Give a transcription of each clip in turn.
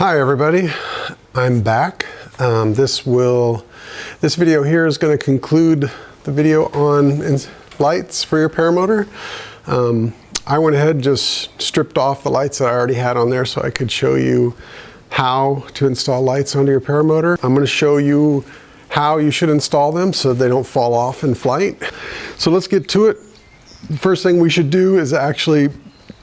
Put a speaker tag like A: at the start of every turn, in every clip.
A: Hi everybody, I'm back. This video here is going to conclude the video on lights for your paramotor. I went ahead and just stripped off the lights that I already had on there so I could show you how to install lights onto your paramotor. I'm going to show you how you should install them so they don't fall off in flight. So let's get to it. The first thing we should do is actually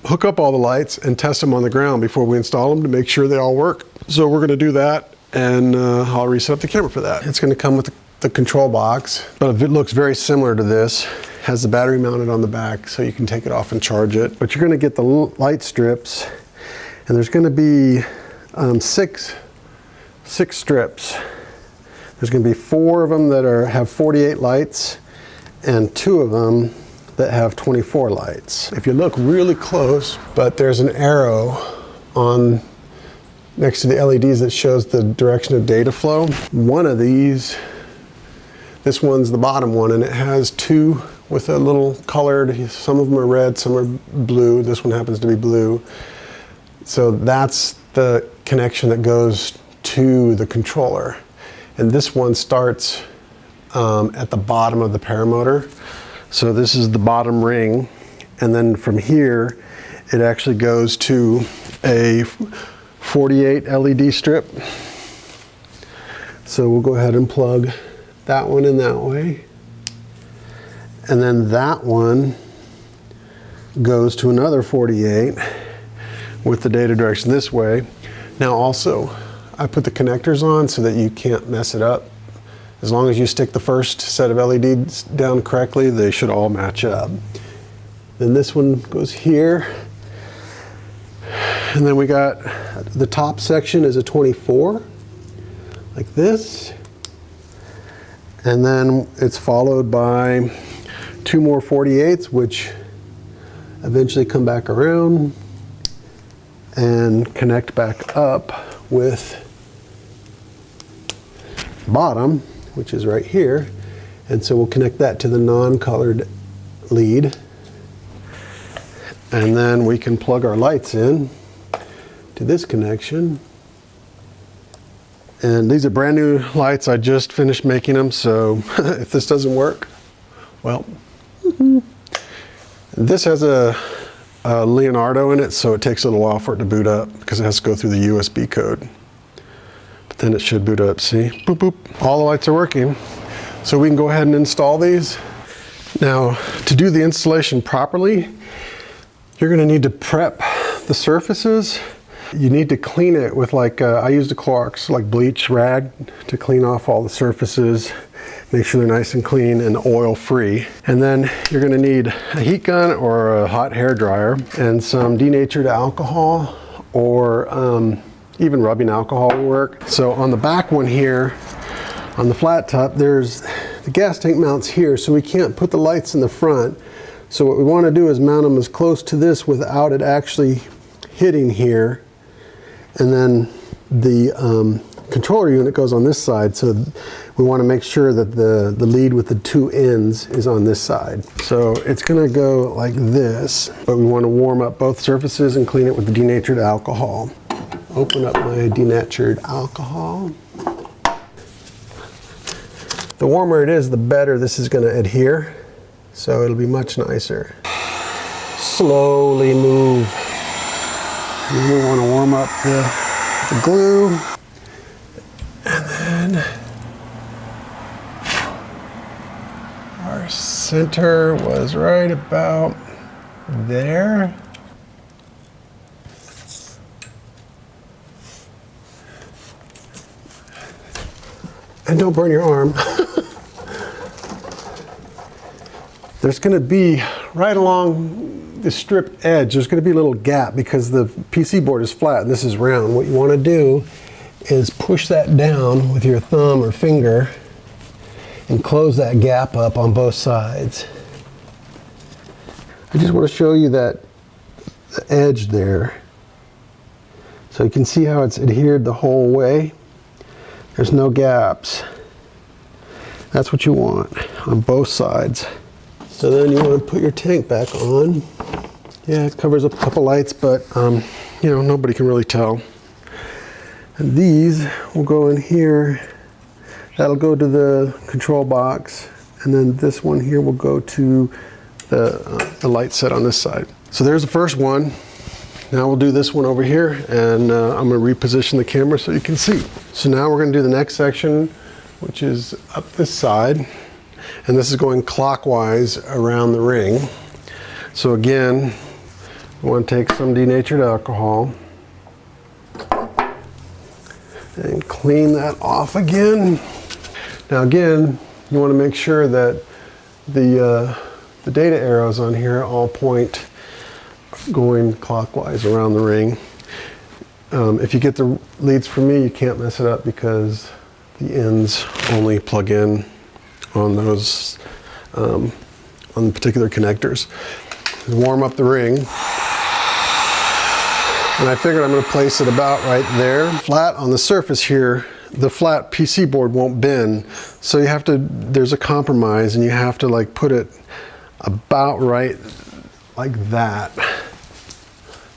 A: hook up all the lights and test them on the ground before we install them to make sure they all work. So we're going to do that, and I'll reset up the camera for that. It's going to come with the control box, but it looks very similar to this. It has the battery mounted on the back so you can take it off and charge it. But you're going to get the light strips, and there's going to be six strips. There's going to be 4 of them that have 48 lights and 2 of them that have 24 lights. If you look really close, but there's an arrow on next to the LEDs that shows the direction of data flow. One of these, this one's the bottom one, and it has 2 with a little colored, some of them are red, some are blue. This one happens to be blue. So that's the connection that goes to the controller. And this one starts at the bottom of the paramotor. So this is the bottom ring, and then from here it actually goes to a 48 LED strip. So we'll go ahead and plug that one in that way, and then that one goes to another 48 with the data direction this way. Now also, I put the connectors on so that you can't mess it up. As long as you stick the first set of LEDs down correctly, they should all match up. Then this one goes here. And then we got the top section is a 24, like this. And then it's followed by 2 more 48s, which eventually come back around and connect back up with bottom, which is right here. And so we'll connect that to the non-colored lead. And then we can plug our lights in to this connection. And these are brand new lights. I just finished making them, so if this doesn't work, well. This has a Leonardo in it, so it takes a little while for it to boot up because it has to go through the USB code. Then it should boot up, see? Boop, boop. All the lights are working. So we can go ahead and install these. Now, to do the installation properly, you're gonna need to prep the surfaces. You need to clean it with I used a Clorox, bleach rag to clean off all the surfaces, make sure they're nice and clean and oil free. And then you're gonna need a heat gun or a hot hair dryer and some denatured alcohol, or even rubbing alcohol will work. So on the back one here, on the flat top, there's the gas tank mounts here, so we can't put the lights in the front. So what we want to do is mount them as close to this without it actually hitting here. And then the controller unit goes on this side, so we want to make sure that the lead with the 2 ends is on this side. So it's going to go like this, but we want to warm up both surfaces and clean it with the denatured alcohol. Open up my denatured alcohol. The warmer it is, the better this is going to adhere, so it'll be much nicer. Slowly move. And we want to warm up the glue. And then our center was right about there. And don't burn your arm. There's going to be, right along the strip edge, there's going to be a little gap because the PC board is flat and this is round. What you want to do is push that down with your thumb or finger and close that gap up on both sides. I just want to show you that the edge there. So you can see how it's adhered the whole way. There's no gaps. That's what you want on both sides. So then you want to put your tank back on. Yeah, it covers up a couple lights, but you know, nobody can really tell. And these will go in here. That'll go to the control box. And then this one here will go to the light set on this side. So there's the first one. Now we'll do this one over here, and I'm going to reposition the camera so you can see. So now we're going to do the next section, which is up this side. And this is going clockwise around the ring. So again, we want to take some denatured alcohol and clean that off again. Now again, you want to make sure that the data arrows on here all point going clockwise around the ring. If you get the leads from me, you can't mess it up because the ends only plug in on those on the particular connectors. Warm up the ring, and I figured I'm going to place it about right there, flat on the surface here. The flat PC board won't bend, so you have to. There's a compromise, and you have to like put it about right like that.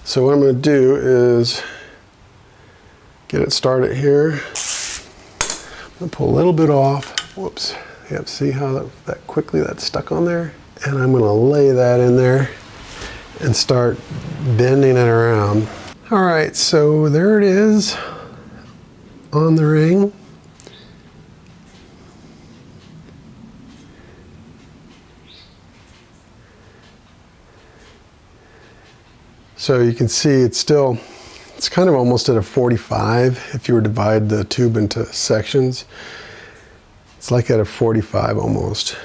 A: So what I'm going to do is get it started here. I'm going to pull a little bit off. Whoops. Yep, see how that quickly that's stuck on there? And I'm going to lay that in there and start bending it around. All right, so there it is on the ring. So you can see it's kind of almost at a 45 if you were to divide the tube into sections. It's like at a 45 almost.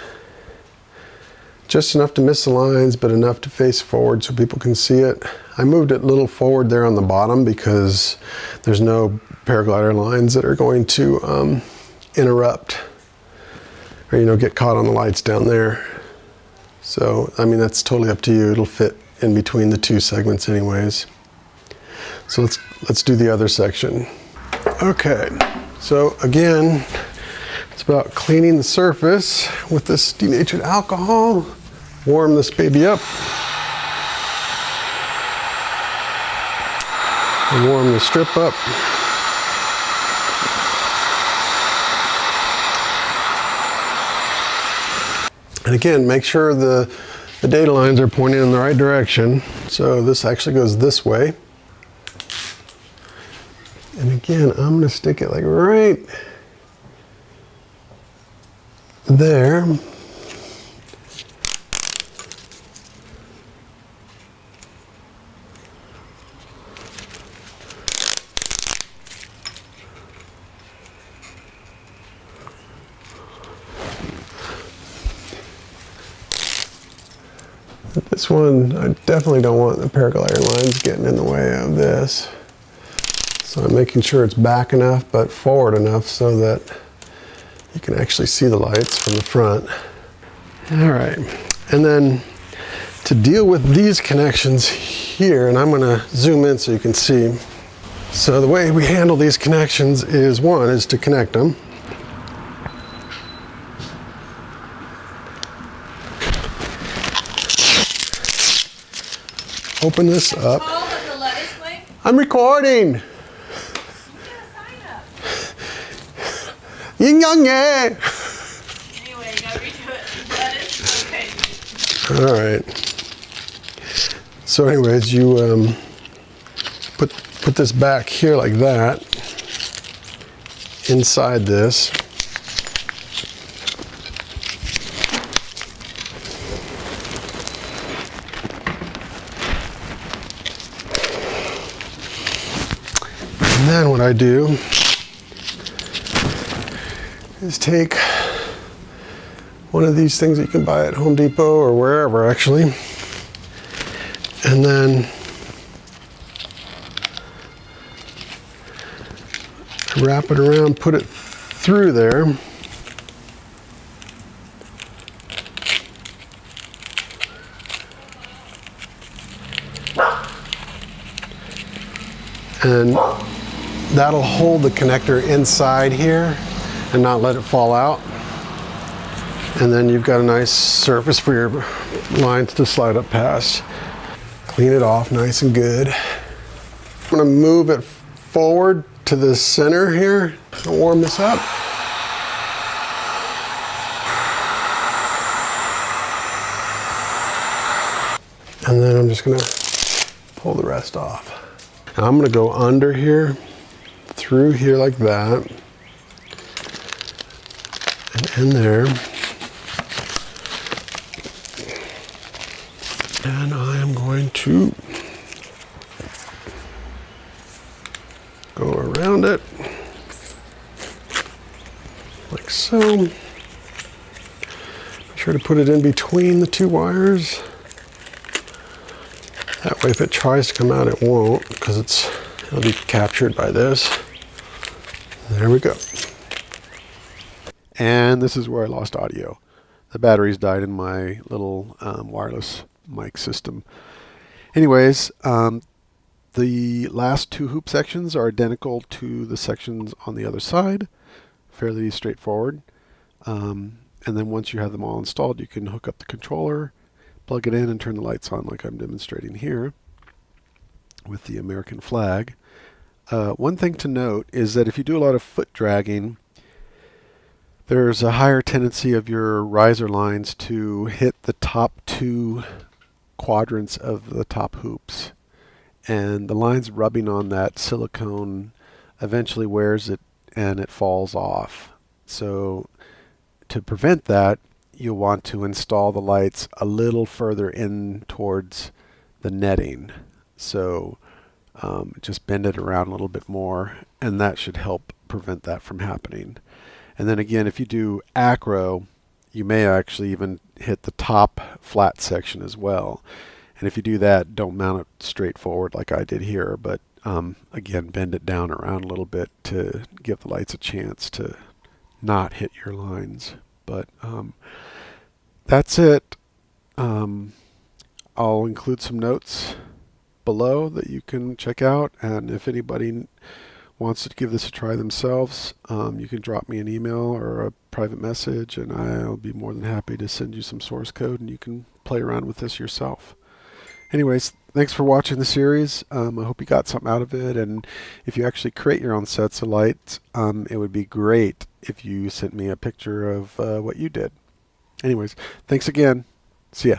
A: Just enough to miss the lines, but enough to face forward so people can see it. I moved it a little forward there on the bottom because there's no paraglider lines that are going to interrupt or get caught on the lights down there. So, I mean, that's totally up to you. It'll fit in between the two segments anyways. So let's do the other section. Okay, so again, it's about cleaning the surface with this denatured alcohol. Warm this baby up. And warm the strip up. And again, make sure the data lines are pointing in the right direction. So this actually goes this way. And again, I'm going to stick it like right there. This one, I definitely don't want the paraglider lines getting in the way of this. So I'm making sure it's back enough, but forward enough so that you can actually see the lights from the front. All right, and then to deal with these connections here, and I'm gonna zoom in so you can see. So the way we handle these connections is, one is to connect them. Open this up. I'm recording. Yin yang yeah.
B: Anyway, you gotta redo it. Lettuce. Okay.
A: All right. So, anyways, you put this back here like that, inside this. And then what I do is take one of these things that you can buy at Home Depot or wherever actually, and then wrap it around, put it through there. And that'll hold the connector inside here and not let it fall out. And then you've got a nice surface for your lines to slide up past. Clean it off nice and good. I'm gonna move it forward to the center here. I'll warm this up. And then I'm just gonna pull the rest off. And I'm gonna go under here, through here like that, and in there. And I am going to go around it like so. Be sure to put it in between the two wires. That way if it tries to come out, it won't, because it'll be captured by this. There we go. And this is where I lost audio. The batteries died in my little wireless mic system. Anyways, the last two hoop sections are identical to the sections on the other side. Fairly straightforward. And then once you have them all installed, you can hook up the controller, plug it in, and turn the lights on like I'm demonstrating here with the American flag. One thing to note is that if you do a lot of foot dragging, there's a higher tendency of your riser lines to hit the top two quadrants of the top hoops. And the lines rubbing on that silicone eventually wears it and it falls off. So to prevent that, you'll want to install the lights a little further in towards the netting. So just bend it around a little bit more, and that should help prevent that from happening. And then again, if you do acro, you may actually even hit the top flat section as well. And if you do that, don't mount it straight forward like I did here, but again, bend it down around a little bit to give the lights a chance to not hit your lines. But that's it. I'll include some notes below that you can check out, and if anybody wants to give this a try themselves, you can drop me an email or a private message, and I'll be more than happy to send you some source code and you can play around with this yourself. Anyways, thanks for watching the series. I hope you got something out of it, and if you actually create your own sets of lights, it would be great if you sent me a picture of what you did. Anyways, thanks again. See ya.